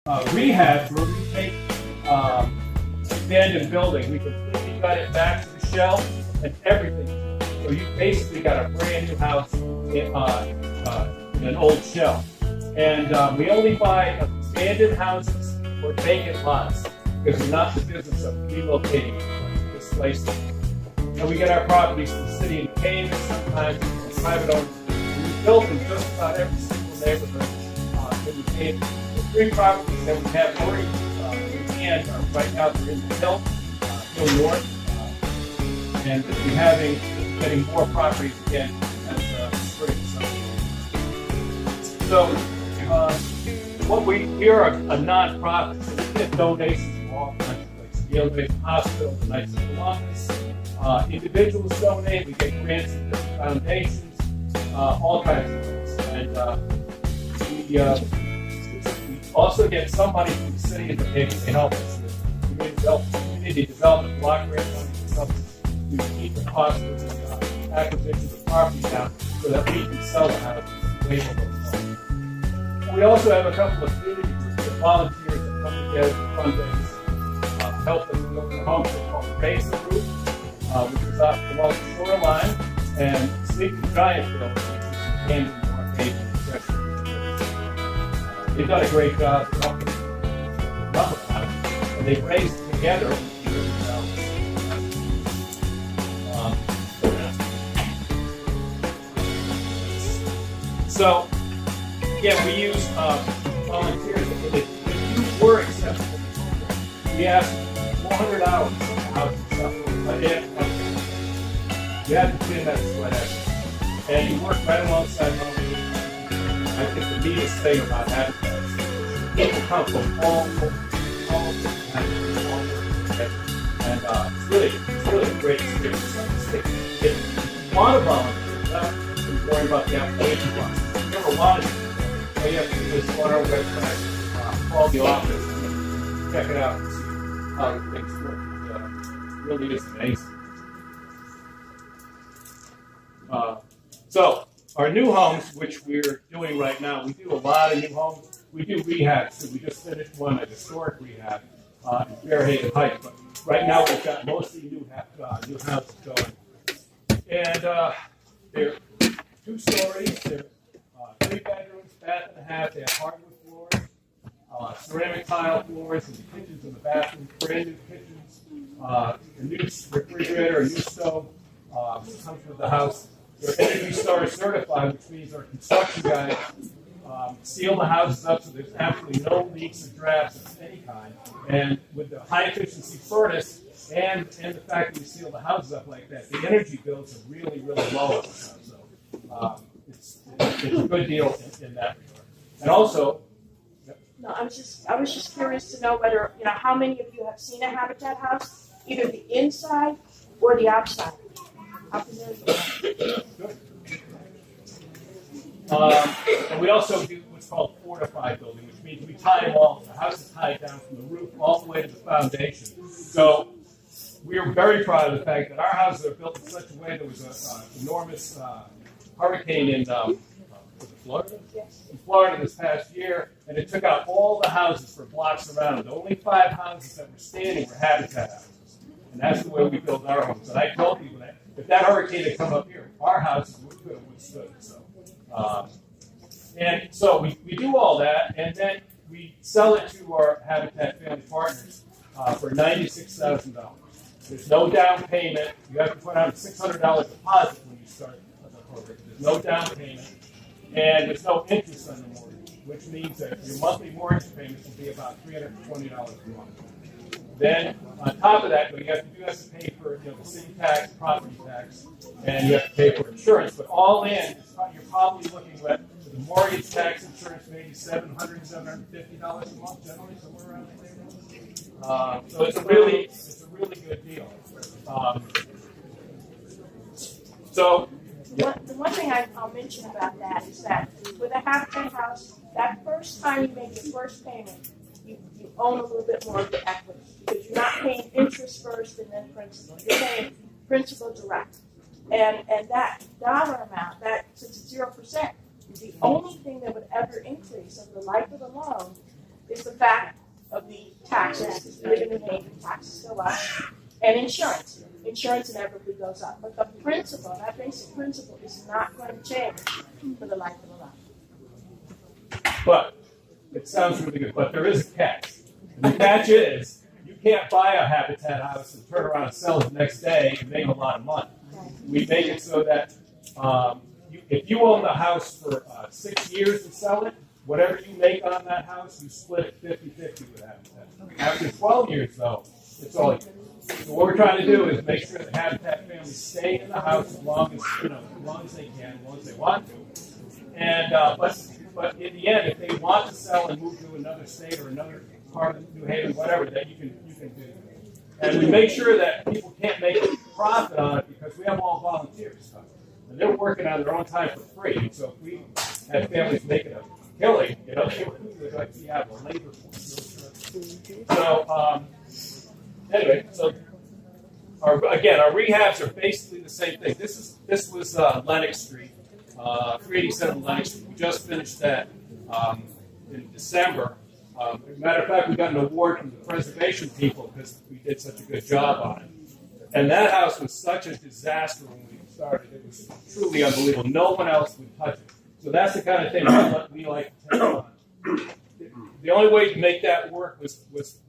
rehab where we take abandoned building, we completely got it back to the shell and everything. So you basically got a brand new house in an old shell. And we only buy abandoned houses or vacant lots because we're not in the business of relocating, displacing. And we get our properties from the city and Cayman, sometimes private owners. We built in just about every single neighborhood in the Cayman. The 3 properties that we have already in hand are right now they're in the Hill North, and we'll be getting more properties again as spring summer. So we are a non-profit, so we get donations from all kinds of places. Yale Based Hospital, the Knights of Columbus. Individuals donate, we get grants from different foundations, all kinds of things. And we also get some money from the city and the neighbors to help us with community development block grant money to help us to keep the cost of the acquisition of property down so that we can sell the houses way below the cost. We also have a couple of community groups of volunteers that come together to fundraise, help us build the homes. They're called the Basin Group, which is up along the shoreline, and Sleeping Giant Building, which is in North Haven, they've done a great job helping number of houses, and they've raised together so, yeah, we use volunteers. If you were acceptable, we ask 400 hours on the house stuff. You have to put in that sweat equity. And you work right alongside volunteers. I think the neatest thing about Habitat is people come from all different countries, all different together. And it's really a great experience. If you want to volunteer, without worrying about the application process, if you ever wanted to, all you have to do is go on our website, call the office, and check it out and see how things work. It really is amazing. So our new homes, which we're doing right now, we do a lot of new homes. We do rehabs. So we just finished one, a historic rehab in Fairhaven Heights. But right now we've got mostly new houses going. And they're 2 stories. They're 3 bedrooms, bath and a half. They have hardwood floors, ceramic tile floors, and the kitchens and the bathrooms, brand new kitchens, a new refrigerator, a new stove. Comes with the house. They're Energy Star certified, which means our construction guys seal the houses up so there's absolutely no leaks or drafts of any kind. And with the high efficiency furnace and the fact that we seal the houses up like that, the energy bills are really, really low. So it's a good deal in that regard. And also, no, I was just curious to know whether how many of you have seen a Habitat house, either the inside or the outside. And we also do what's called fortified building, which means we tie them all. The house is tied down from the roof all the way to the foundation. So we are very proud of the fact that our houses are built in such a way there was an enormous hurricane in Florida? Yes. In Florida this past year, and it took out all the houses for blocks around it. The only 5 houses that were standing were Habitat houses. And that's the way we build our homes. And I told people that if that hurricane had come up here, our houses would have withstood it. And so we do all that, and then we sell it to our Habitat family partners for $96,000. There's no down payment. You have to put out a $600 deposit when you start the program. There's no down payment, and there's no interest on the mortgage, which means that your monthly mortgage payments will be about $320 a month. Then, on top of that, you have to pay for the city tax, property tax, and you have to pay for insurance. But all in, you're probably looking at the mortgage, tax, insurance, maybe $700, $750 a month, generally, somewhere around there. So it's a really good deal. The one thing I'll mention about that is that with a Habitat house, that first time you make your first payment, you own a little bit more of the equity because you're not paying interest first and then principal. You're paying principal direct. And that dollar amount, that since it's 0%, is the only thing that would ever increase over the life of the loan is the fact of the taxes. If you live in New Haven, taxes go up, and insurance. Insurance inevitably goes up, but the principle, that basic principle, is not going to change for the life of the lot. But it sounds really good, but there is a catch. And the catch is you can't buy a Habitat house and turn around and sell it the next day and make a lot of money. We make it so that if you own the house for 6 years and sell it, whatever you make on that house, you split it 50-50 with Habitat. After 12 years, though, it's all yours. So what we're trying to do is make sure that Habitat families stay in the house as long as they can, as long as they want to. And but in the end, if they want to sell and move to another state or another part of New Haven, whatever, then you can do that. And we make sure that people can't make a profit on it because we have all volunteers. And they're working on their own time for free. And so if we had families making a killing, they would like to have a labor force. So anyway, so our rehabs are basically the same thing. This was Lenox Street, 387 Lenox Street. We just finished that in December. As a matter of fact, we got an award from the preservation people because we did such a good job on it. And that house was such a disaster when we started. It was truly unbelievable. No one else would touch it. So that's the kind of thing we like to take on. The only way to make that work was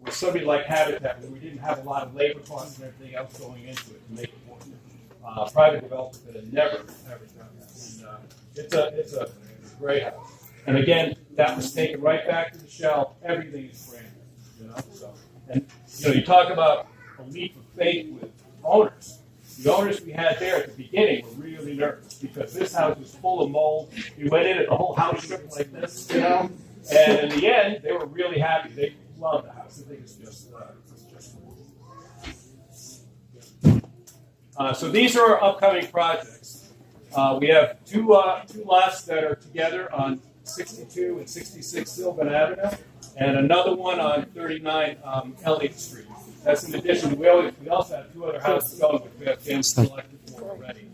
somebody like Habitat, where we didn't have a lot of labor costs and everything else going into it to make it work. Private developers that had never done that. And it's a great house. And again, that was taken right back to the shelf. Everything is brand new, So, and you talk about a leap of faith with owners. The owners we had there at the beginning were really nervous because this house was full of mold. You went in and the whole house looked like this, And in the end, they were really happy. They loved the house. I think it's just. So these are our upcoming projects. We have two lots that are together on 62 and 66 Sylvan Avenue, and another one on 39 Elliott Street. That's in addition. We also have 2 other houses going, which we have families selected for already.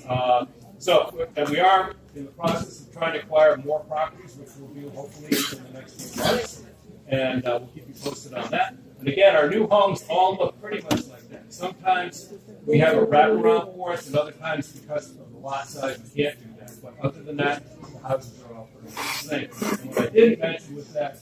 And we are in the process of trying to acquire more properties, which we'll do hopefully in the next few months. And we'll keep you posted on that. And again, our new homes all look pretty much like that. Sometimes we have a wraparound for us, and other times because of the lot size, we can't do that. But other than that, the houses are all pretty much the same. And what I didn't mention was that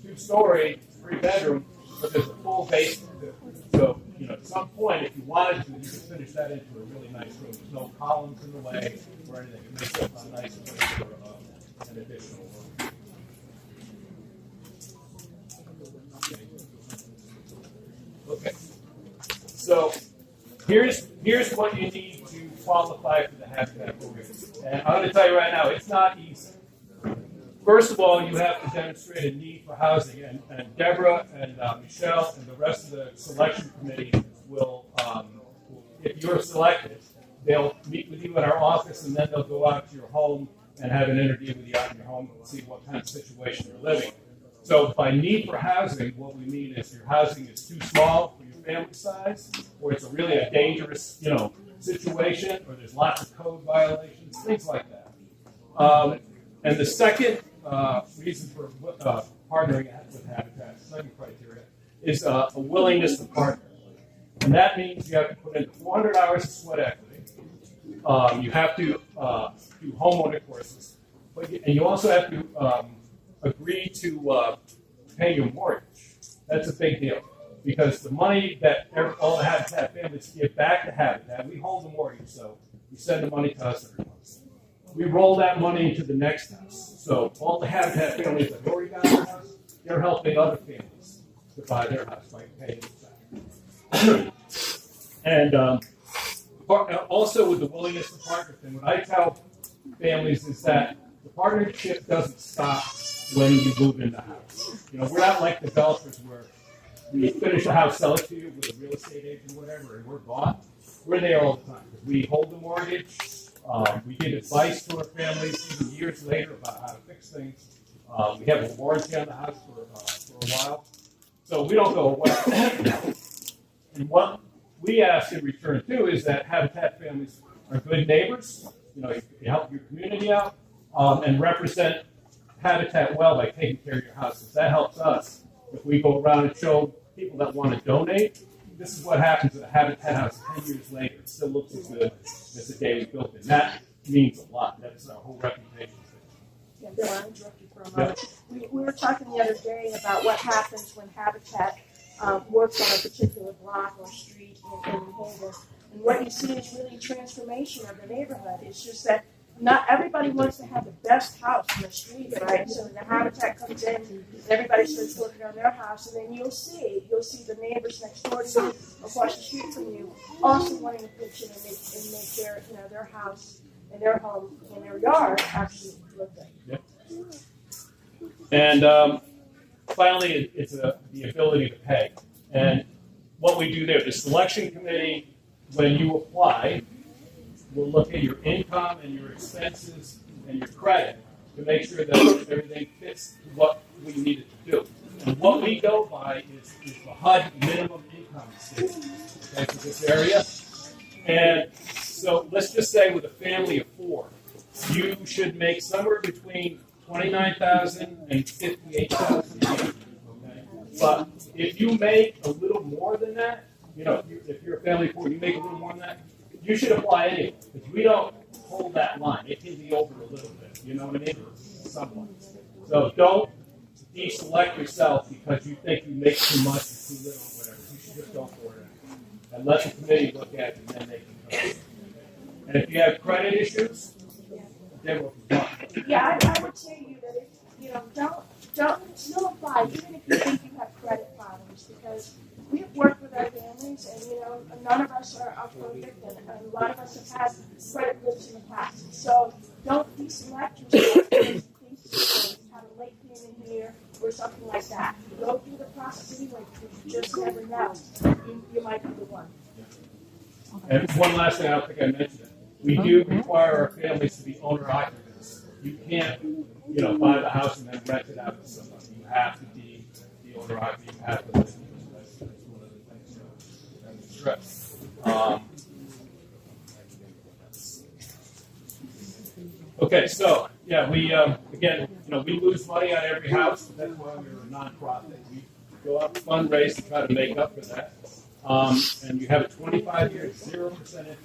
2-story, 3-bedroom, but there's a full basement. So, at some point, if you wanted to, you could finish that into a really nice room. There's no columns in the way or anything. It makes it a nice place for an additional room. Okay. So, here's what you need to qualify for the Habitat program. And I'm going to tell you right now, it's not easy. First of all, you have to demonstrate a need for housing, and Deborah and Michelle and the rest of the selection committee will, if you're selected, they'll meet with you in our office, and then they'll go out to your home and have an interview with you out in your home and see what kind of situation you're living in. So by need for housing, what we mean is your housing is too small for your family size, or it's really a dangerous, situation, or there's lots of code violations, things like that. And the second reason for partnering with Habitat, second criteria, is a willingness to partner. And that means you have to put in 400 hours of sweat equity. You have to do homeowner courses. And you also have to agree to pay your mortgage. That's a big deal. Because the money that all the Habitat families give back to Habitat, we hold the mortgage, so we send the money to us every month. We roll that money into the next house. So all the Habitat families that already got their house, they're helping other families to buy their house by paying it back. And also with the willingness to partner thing, what I tell families is that the partnership doesn't stop when you move in the house. We're not like developers where we finish a house, sell it to you with a real estate agent or whatever, and we're gone. We're there all the time. We hold the mortgage. We give advice to our families even years later about how to fix things. We have a warranty on the house for a while. So we don't go away. And what we ask in return, too, is that Habitat families are good neighbors. You help your community out and represent Habitat well by taking care of your house. Because that helps us. If we go around and show people that want to donate, this is what happens at a Habitat house 10 years later. It still looks as good as the day it was built in. That means a lot. That's our whole reputation. Yeah, Bill, I interrupted you for a moment. We were talking the other day about what happens when Habitat works on a particular block or street in New Haven. And what you see is really transformation of the neighborhood. It's just that not everybody wants to have the best house in the street, right? So the Habitat comes in, and everybody starts working on their house, and then you'll see the neighbors next door to you, across the street from you, also wanting to pitch in and make their their house and their home and their yard actually look good. Yep. And finally, it's the ability to pay. And what we do there, the selection committee, when you apply, will look at your income and your expenses and your credit to make sure that everything fits what we need it to do. And what we go by is the HUD minimum income statement, okay, for this area. And so let's just say with a family of 4, you should make somewhere between $29,000 and $58,000 a year. Okay? But if you make a little more than that, if you're a family of 4, you make a little more than that, you should apply anyway, because we don't hold that line. It can be over a little bit, you know what I mean? Somewhat. So don't deselect yourself because you think you make too much or too little or whatever. You should just go for it. And let the committee look at it, and then they can come. And if you have credit issues, they will come. Yeah, I would say to you that don't still apply, even if you think you have credit problems, because we've worked with our families, and none of us are perfect, and a lot of us have had credit blips in the past. So don't deselect yourself because you think you have a late payment here or something like that. You go through the process anyway because you just never know. You might be the one. And one last thing, I don't think I mentioned it. We do require our families to be owner occupants. You can't, buy the house and then rent it out to somebody. You have to be the owner occupant. You have to live. That's one of the things that stress. Okay, so we again, we lose money on every house. That's why we're a nonprofit. We go out and fundraise to try to make up for that. And you have a 25-year 0% interest mortgage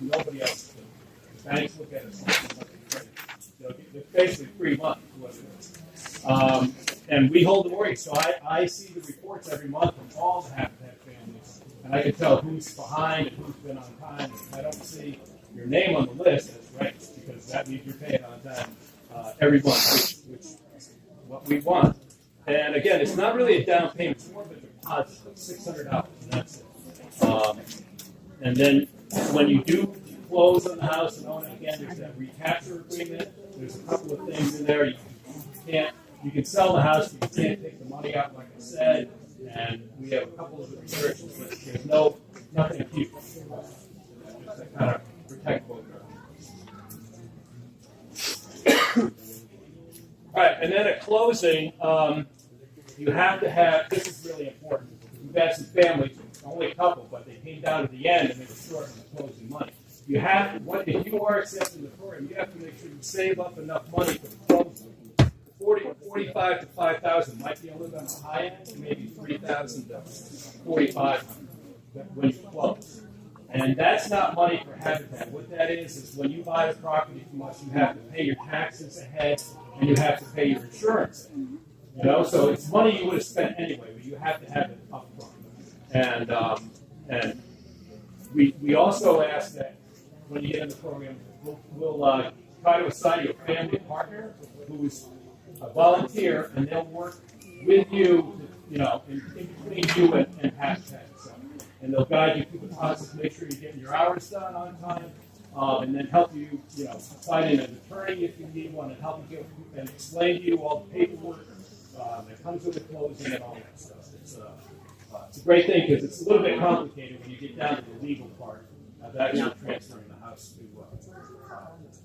with nobody else. The banks look at it. It's basically free money. And we hold the mortgage. So I see the reports every month from all the Habitat families, and I can tell who's behind and who's been on time. If I don't see your name on the list, that's right, because that means you're paying on time every month, which is what we want. And again, it's not really a down payment; it's more of a deposit, like $600, and that's it. And then when you do close on the house and own it again, there's that recapture agreement. There's a couple of things in there. You can sell the house, but you can't take the money out, like I said. And we have a couple of the restrictions, but there's nothing to keep. Just to kind of protect both of them. All right, and then at closing, you have to have, this is really important. We've had some families, only a couple, but they came down to the end and they were short on the closing money. You have, if you are accepting the program, you have to make sure you save up enough money for the closing. 45 to 5,000 might be a little on the high end, maybe 3,000 to 4,500 when you close. And that's not money for Habitat. What that is when you buy the property from us, you have to pay your taxes ahead and you have to pay your insurance. So it's money you would have spent anyway, but you have to have it up front. And we also ask that when you get in the program, we'll try to assign you a family partner who's a volunteer, and they'll work with you, in between you and Habitat. And they'll guide you through the process, make sure you're getting your hours done on time, and then help you, find an attorney if you need one, and help you and explain to you all the paperwork that comes with the closing and all that stuff. It's a great thing because it's a little bit complicated when you get down to the legal part of actually transferring the house to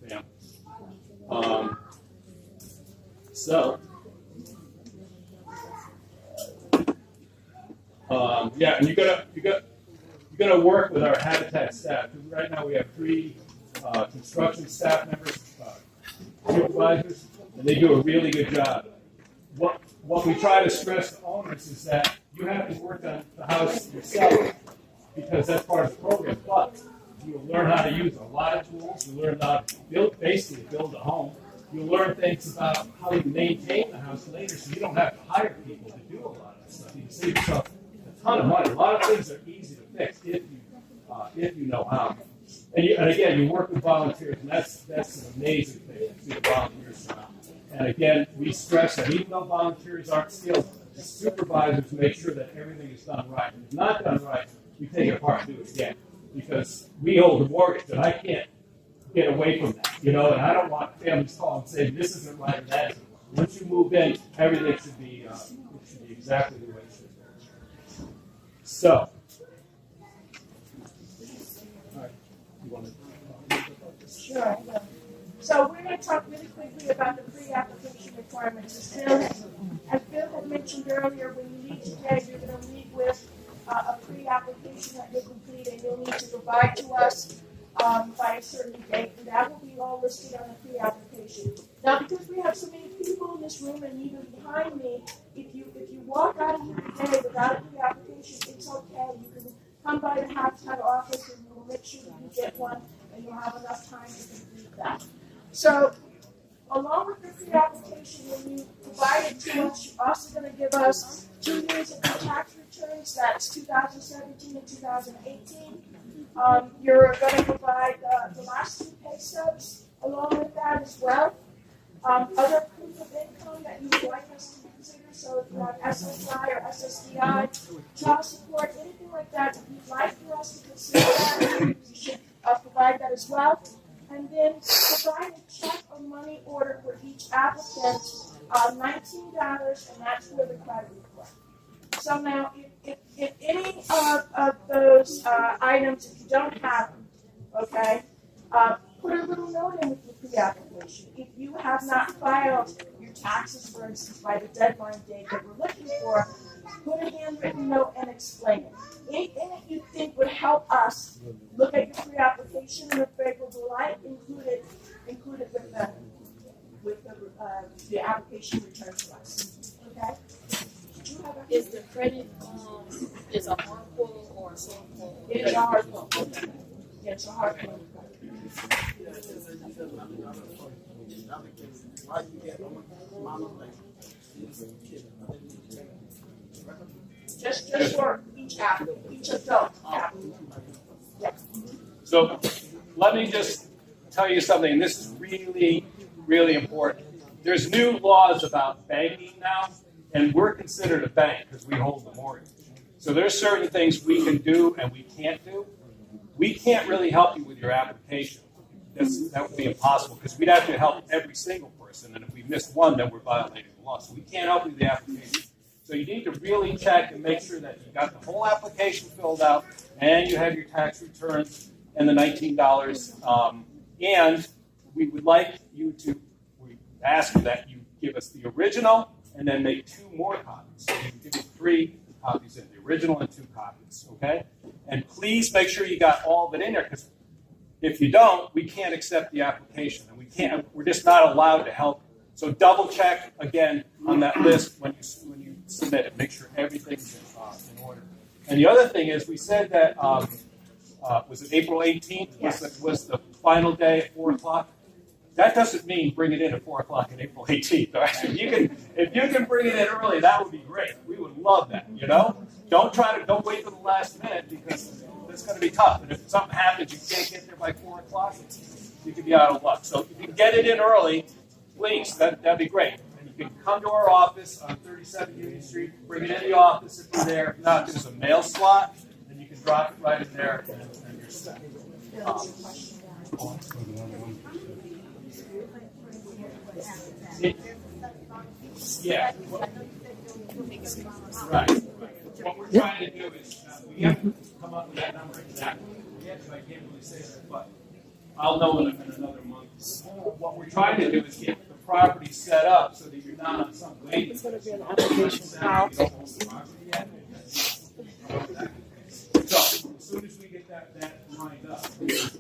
family. And you're gonna work with our Habitat staff. Right now we have 3 construction staff members, supervisors, and they do a really good job. What we try to stress to owners is that you have to work on the house yourself because that's part of the program. But you'll learn how to use a lot of tools. You learn how to basically build a home. You'll learn things about how you maintain the house later, so you don't have to hire people to do a lot of that stuff. You can save yourself a ton of money. A lot of things are easy to fix if you know how. And again, you work with volunteers, and that's an amazing thing to see the volunteers around. And again, we stress that even though volunteers aren't skilled, the supervisors make sure that everything is done right. If it's not done right, we take it apart and do it again. Because we hold a mortgage, and I can't get away from that, and I don't want families calling and saying this isn't right or that isn't right. Once you move in, everything should be exactly the way it should be. So, all right, you want to? Sure. So we're going to talk really quickly about the pre-application requirements. As Bill had mentioned earlier, when you meet today, you're going to meet with a pre-application that you complete, and you'll need to provide to us by a certain date, and that will be all listed on the pre-application. Now, because we have so many people in this room and even behind me, if you walk out of here today without a pre-application, it's okay. You can come by the Habitat office, and we'll make sure that you get one, and you'll have enough time to complete that. So, along with the pre-application, when you provide it to us, you're also going to give us 2 years of your tax returns. That's 2017 and 2018. You're going to provide the last 2 pay stubs along with that as well. Other proof of income that you would like us to consider, so if you have SSI or SSDI, child support, anything like that, if you'd like for us to consider that, you should provide that as well. And then provide a check or money order for each applicant, $19, and that's for the credit report. So now, if any of those items, if you don't have them, okay, put a little note in with your pre-application. If you have not filed your taxes, for instance, by the deadline date that we're looking for, put a handwritten note and explain it. Anything that you think would help us look at your pre-application in a favorable light, include it with the application returned to us. Okay? Is the credit is a hard pull or a soft pull? It is a hard pull. Yeah, it's a hard pull. Just for each applicant, each adult applicant. Yeah. So let me just tell you something, and this is really, really important. There's new laws about banking now, and we're considered a bank because we hold the mortgage. So there's certain things we can do and we can't do. We can't really help you with your application. That would be impossible because we'd have to help every single person, and if we missed one, then we're violating the law. So we can't help you with the application. So you need to really check and make sure that you got the whole application filled out and you have your tax returns and the $19. And we would like you to, we ask that you give us the original and then make 2 more copies. So we can give you 3 copies in, the original and 2 copies, okay? And please make sure you got all of it in there because if you don't, we can't accept the application and we're just not allowed to help you. So double check again on that list when you submit it. Make sure everything's in order. And the other thing is, we said that was it April 18th? Yes. Was the final day at 4 o'clock? That doesn't mean bring it in at 4 o'clock on April 18th. All right? If you can bring it in early, that would be great. We would love that. Don't wait for the last minute because it's going to be tough. And if something happens, you can't get there by 4 o'clock, you could be out of luck. So if you can get it in early, please, that'd be great. And you can come to our office on 37 Union Street, bring it in the office if you're there. If not, there's a mail slot, and you can drop it right in there, and you're set. Yeah. Right. What we're trying to do is, we have to come up with that number exactly. Yes, I can't really say that, but I'll know in another month. What we're trying to do is get the property set up so that you're not on some waiting list. It's going to be an application now. So, as soon as we get that lined up, it's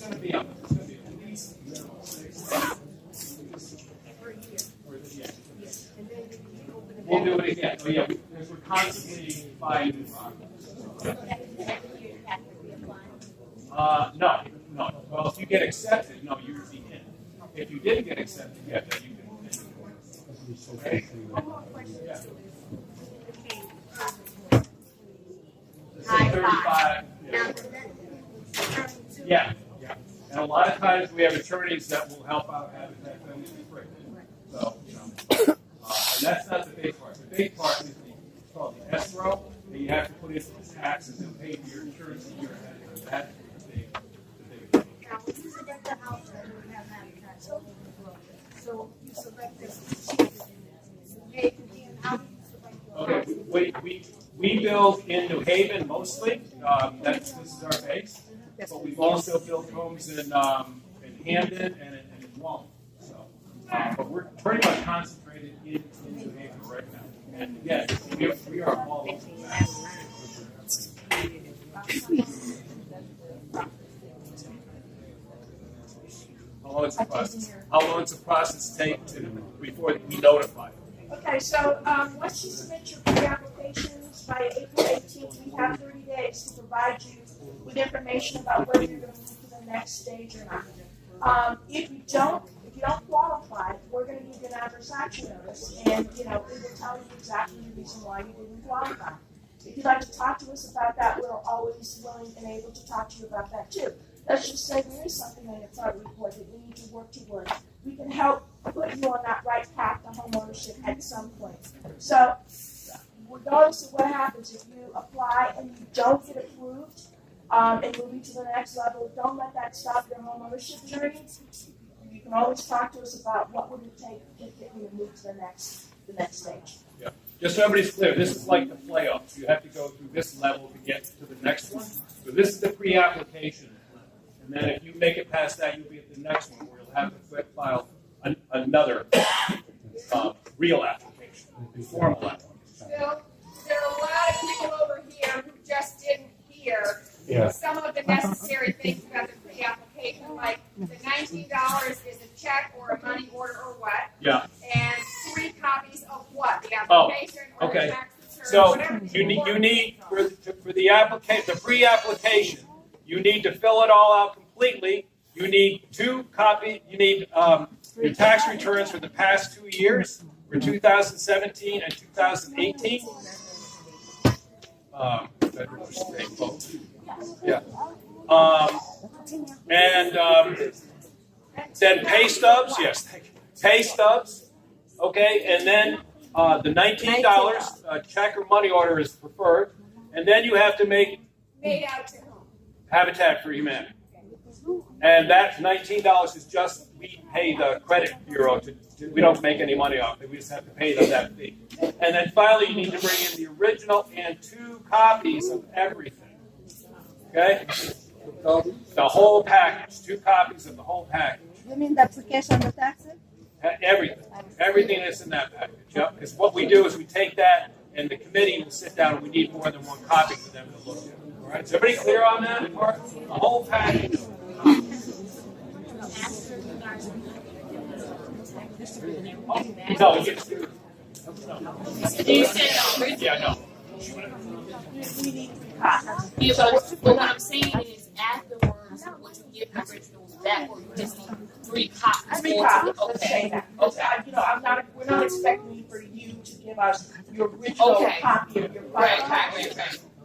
going to be at least 6 months. We'll do it again. Oh, yeah, because we're constantly buying new products. No. Well, if you get accepted, no, you're the in. If you didn't get accepted yet, then you can. Okay. Yeah. 35. Yeah. And a lot of times we have attorneys that will help out habitat families for free. So, and that's not the big part. The big part is it's called the escrow that you have to put into the taxes and pay for your insurance a year ahead of time. That's the big thing. Now, when you select the house that we have habitat, so you select this, pay for the how do you select your Okay, we build in New Haven mostly. This is our base. But we've also built homes in Hamden and in Walton. So, but we're pretty much concentrated in New Haven right now. And again, we are all over the map. How long does the process take before we notify? Okay, so once you submit your pre-applications by April 18th, we have 30 days to provide you with information about whether you're going to move to the next stage or not. If you don't qualify, we're going to give you an adverse action notice, and we will tell you exactly the reason why you didn't qualify. If you'd like to talk to us about that, we're always willing and able to talk to you about that too. Let's just say there is something on your credit report that we need to work towards. We can help put you on that right path to home ownership at some point. So, regardless of what happens, if you apply and you don't get approved and moving to the next level, don't let that stop your home ownership journey. You can always talk to us about what would it take to get you to move to the next stage. Yeah. Just so everybody's clear, this is like the playoffs. You have to go through this level to get to the next one. So this is the pre-application. And then if you make it past that, you'll be at the next one where you'll have to file another real application, formal application. Bill, there are a lot of people over here who just didn't hear some of the necessary things about the pre-application, like the $19 is a check or a money order or what? Yeah. And 3 copies of what? The application or okay. the tax return? So whatever you need for the application, the pre-application, you need to fill it all out completely. You need 2 copies. You need your tax returns for the past 2 years, for 2017 and 2018. Yeah. And then pay stubs. Yes, pay stubs. Okay, and then the $19 check or money order is preferred, and then you have to make made out to whom? Habitat for Humanity. And that $19 is just, we pay the credit bureau we don't make any money off it. We just have to pay them that fee. And then finally, you need to bring in the original and 2 copies of everything. Okay? The whole package, 2 copies of the whole package. You mean the application of the taxes? Everything. Everything that's in that package. Yep. Because what we do is we take that, and the committee will sit down, and we need more than 1 copy for them to look at. All right? Is everybody clear on that part? The whole package. No, you just do. You said original. Yeah, no. Yeah, but what I'm saying is afterwards, would you give the originals back, or you just need 3 copies? 3 copies. Let's say Okay. that. We're not expecting for you to give us your original copy of your file. Right.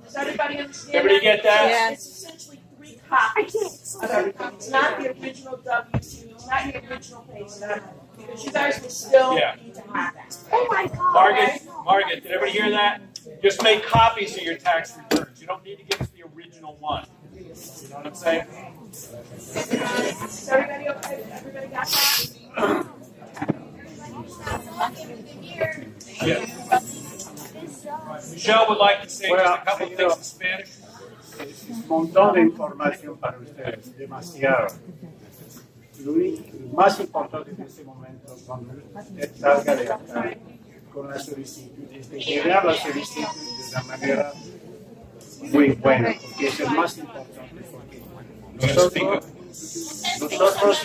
Does everybody understand? Everybody get that? Yes. It's essentially 3 copies of everything. It's not the original W-2. It's not your original pay stub, because you guys will still need to have that. Oh my God! Margaret, did everybody hear that? Just make copies of your tax returns. You don't need to give us the original one. You know what I'm saying? Is everybody okay? Everybody got that? Yeah. Michelle would like to say just a couple things in Spanish. Un montón de información para ustedes, demasiado. Lo más importante en este momento, cuando usted salga de acá con la solicitud, es de llevar la solicitud de una manera muy buena, porque es el más importante. Porque nosotros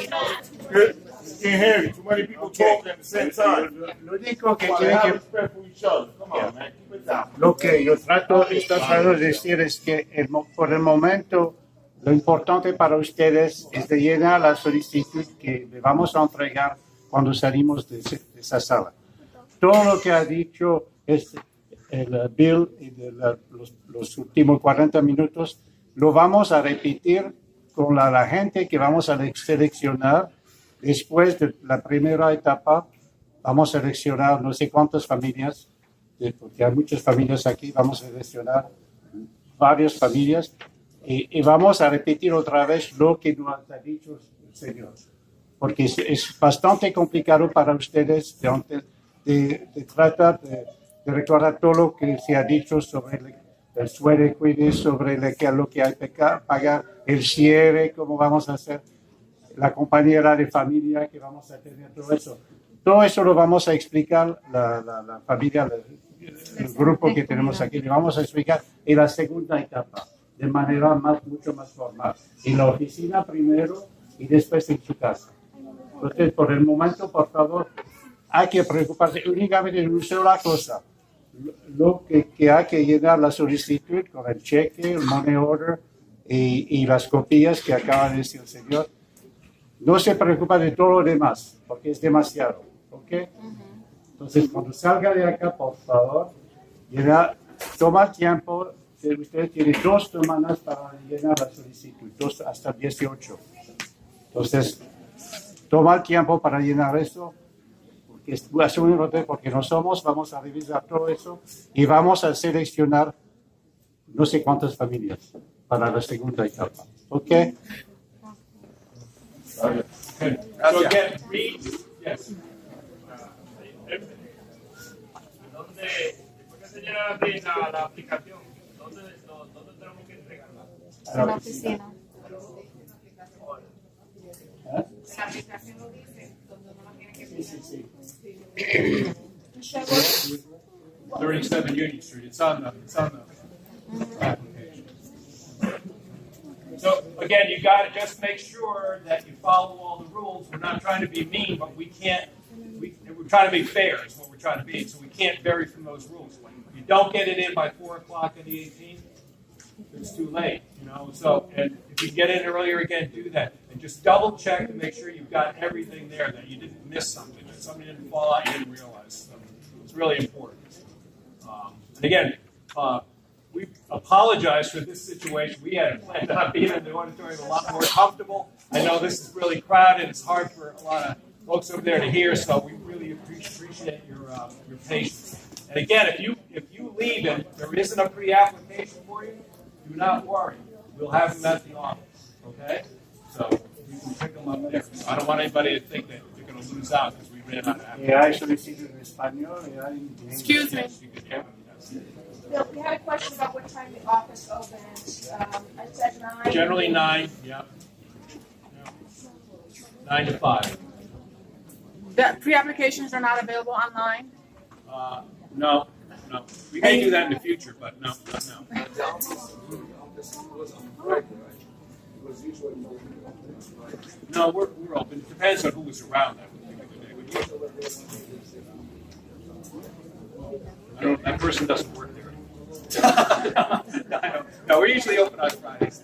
can't hear you. Too many people talking at the same time. Lo único que Come on, tiene have que respect for each other. Come on, man. Keep it down. Lo que yo estoy tratando de decir es que por el momento lo importante para ustedes es de llenar la solicitud que le vamos a entregar cuando salimos de esa sala. Todo lo que ha dicho el Bill y los últimos 40 minutos lo vamos a repetir con la gente que vamos a seleccionar después de la primera etapa. Vamos a seleccionar no sé cuántas familias, porque hay muchas familias aquí, vamos a seleccionar varias familias y vamos a repetir otra vez lo que nos ha dicho el Señor. Porque es bastante complicado para ustedes de tratar de recordar todo lo que se ha dicho sobre el suelo cuide, sobre lo que hay que pagar, el cierre, cómo vamos a hacer, la compañera de familia que vamos a tener, todo eso. Todo eso lo vamos a explicar, la familia, el grupo que tenemos aquí, le vamos a explicar en la segunda etapa, de manera mucho más formal. En la oficina primero y después en su casa. Entonces, por el momento, por favor, hay que preocuparse únicamente de una sola cosa. Lo que hay que llenar la solicitud con el cheque, el money order y las copias que acaba de decir el señor. No se preocupa de todo lo demás, porque es demasiado. ¿Ok? Entonces, cuando salga de acá, por favor, toma tiempo. Usted tiene 2 semanas para llenar la solicitud, 2 hasta 18. Entonces, toma el tiempo para llenar eso, porque no somos, vamos a revisar todo eso y vamos a seleccionar no sé cuántas familias para la segunda etapa. ¿Ok? Okay. So again, read. Yes. ¿Dónde, después que se llena la aplicación, dónde tenemos que entregarla? En la oficina. La aplicación lo dice, donde uno tiene que Sí, sí. 37 Union Street. It's on the application. So again, you got to just make sure that you follow all the rules. We're not trying to be mean, but we're trying to be fair is what we're trying to be. So we can't vary from those rules. When you don't get it in by 4 o'clock on the 18th, it's too late, So, and if you get in earlier again, do that. And just double check to make sure you've got everything there, that you didn't miss something, that something didn't fall out you didn't realize. So it's really important. And again, we apologize for this situation. We had planned on being in the auditorium a lot more comfortable. I know this is really crowded. It's hard for a lot of folks over there to hear, so we really appreciate your patience. And again, if you leave and there isn't a pre-application for you, do not worry. We'll have them at the office, okay? So you can pick them up there. So I don't want anybody to think that you're going to lose out because we ran out of applications. Hay solicitud en español y hay en inglés. Excuse me. Bill, we had a question about what time the office opens. I said 9. Generally 9, yeah. 9 to 5. The pre-applications are not available online? No. We may do that in the future, but no. No, we're open. It depends on who was around that particular day. That person doesn't work there. No, we're usually open on Fridays.